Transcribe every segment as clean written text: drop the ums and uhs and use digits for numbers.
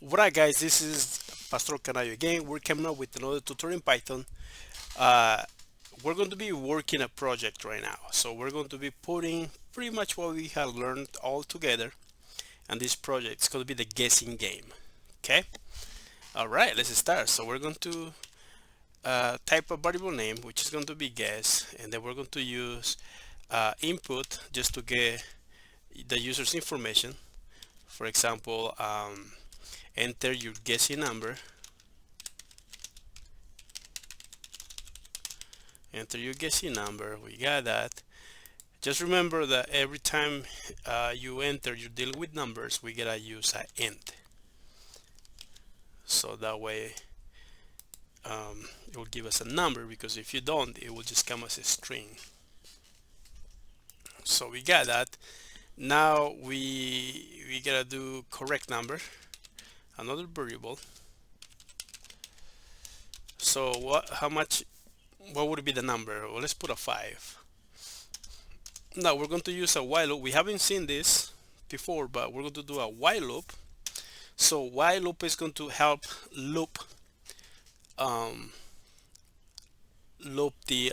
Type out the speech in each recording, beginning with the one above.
What up, guys? This is Pastor Canayo again. We're coming up with another tutorial in Python. Uh, we're going to be working a project right now. So we're going to be putting pretty much what we have learned all together. And this project is going to be the guessing game. Okay? All right, let's start. So we're going to type a variable name, which is going to be guess. And then we're going to use input just to get the user's information. For example, enter your guessing number. Enter your guessing number. We got that. Just remember that every time you enter, you're dealing with numbers, we gotta use an int. So that way it will give us a number, because if you don't, it will just come as a string. So we got that. Now we gotta do correct number, another variable. So what would be the number? Well, let's put a 5. Now we're going to use a while loop. We haven't seen this before, but we're going to do a while loop. So while loop is going to help loop um, loop the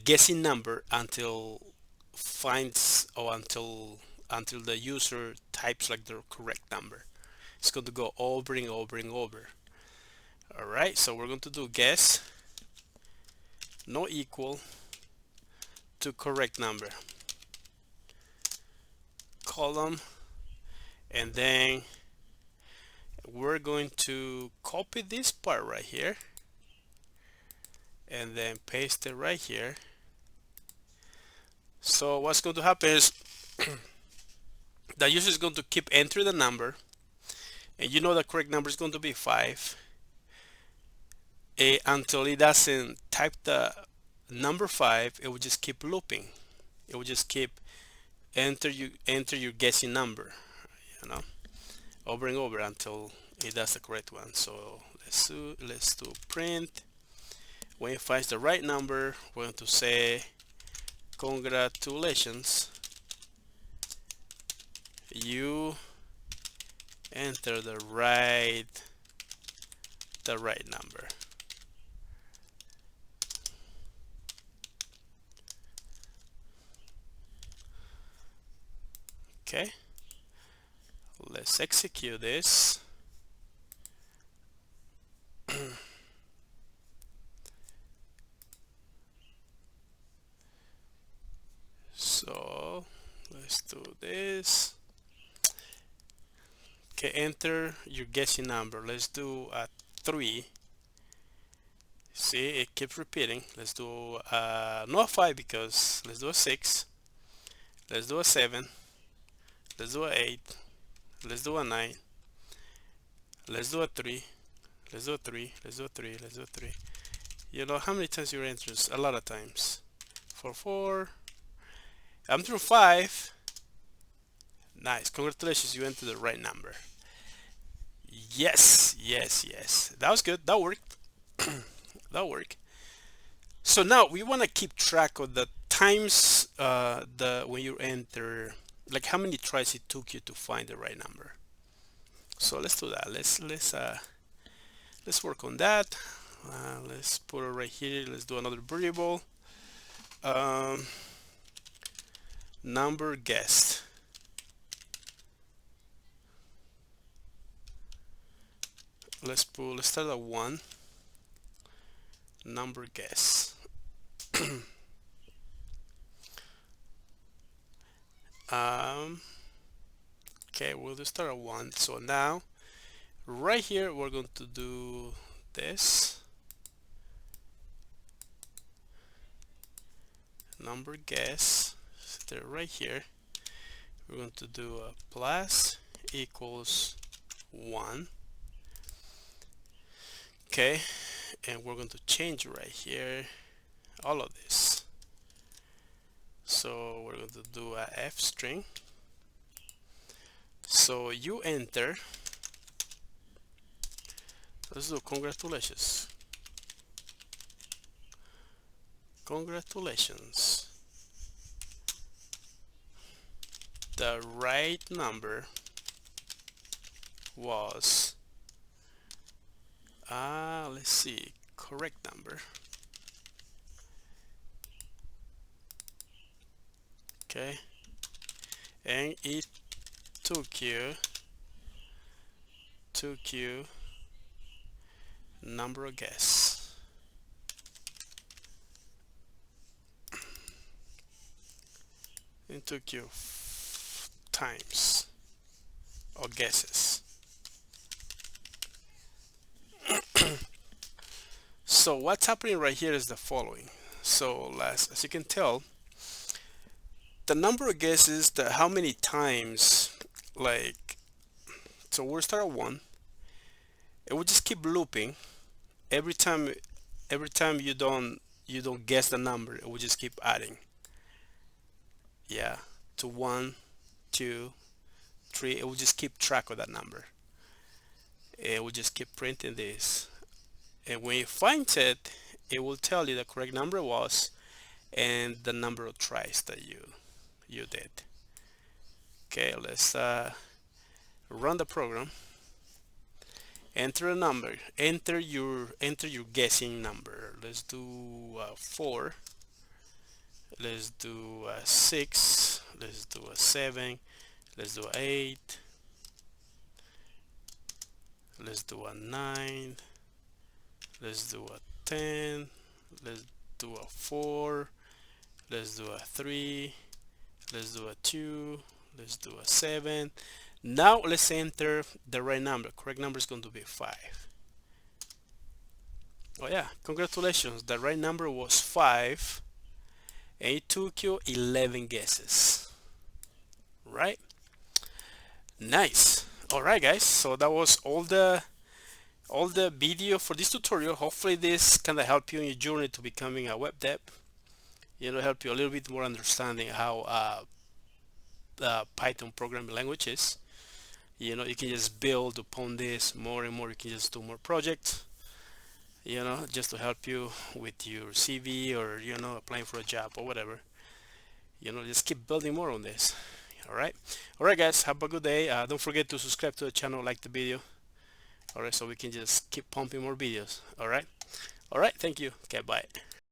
guessing number until finds or until the user types like the correct number. It's going to go over and over and over. All right, so we're going to do guess no equal to correct number, column, and then we're going to copy this part right here and then paste it right here. So what's going to happen is the user is going to keep entering the number, and you know the correct number is going to be 5, until it doesn't type the number 5. It will just keep looping. It will just keep enter your guessing number, you know, over and over until it does the correct one. So let's do print. When it finds the right number, we're going to say congratulations, you enter the right number. Okay, let's execute this. So let's do this. Okay, enter your guessing number. Let's do a 3. See, it keeps repeating. Let's do not 5, because let's do a 6. Let's do a 7. Let's do a 8. Let's do a 9. Let's do a 3. Let's do a 3. Let's do a 3. Let's do a 3. You know how many times you enter? A lot of times. For 4. I'm through 5. Nice. Congratulations, you entered the right number. Yes, yes, yes. That was good. That worked. That worked. So now we want to keep track of the times the when you enter, like how many tries it took you to find the right number. So let's do that. Let's work on that. Let's put it right here. Let's do another variable. Um, number guessed. Let's start at 1. Number guess. um, okay, we'll just start at 1. So now right here we're going to do this. Number guess. They're right here. We're going to do a plus equals 1. Okay, and we're going to change right here all of this. So we're going to do a f string. So you enter. Let's do congratulations. Congratulations. The right number was let's see, correct number. Okay, and it took you number of guess. It took you times or guesses. So what's happening right here is the following. So as you can tell, the number of guesses, the how many times, like, so we'll start at 1. It will just keep looping. Every time you don't guess the number, it will just keep adding. Yeah, to 1, 2, 3. It will just keep track of that number. It will just keep printing this, and when you find it, it will tell you the correct number was and the number of tries that you did. Okay, let's run the program. Enter a number. Enter your guessing number. Let's do 4. Let's do 6. Let's do a 7. Let's do 8. Let's do a 9. Let's do a 10. Let's do a 4. Let's do a 3. Let's do a 2. Let's do a 7. Now let's enter the right number. Correct number is going to be 5. Oh yeah, congratulations. The right number was 5, and it took you 11 guesses. Right? Nice. All right, guys. So that was all the video for this tutorial. Hopefully this kind of help you in your journey to becoming a web dev. Help you a little bit more understanding how Python programming language is. You can just build upon this more and more. You can just do more projects, just to help you with your CV, or applying for a job or whatever. Just keep building more on this. All right, guys, have a good day. Don't forget to subscribe to the channel, like the video. All right, so we can just keep pumping more videos. All right, thank you. Okay, bye.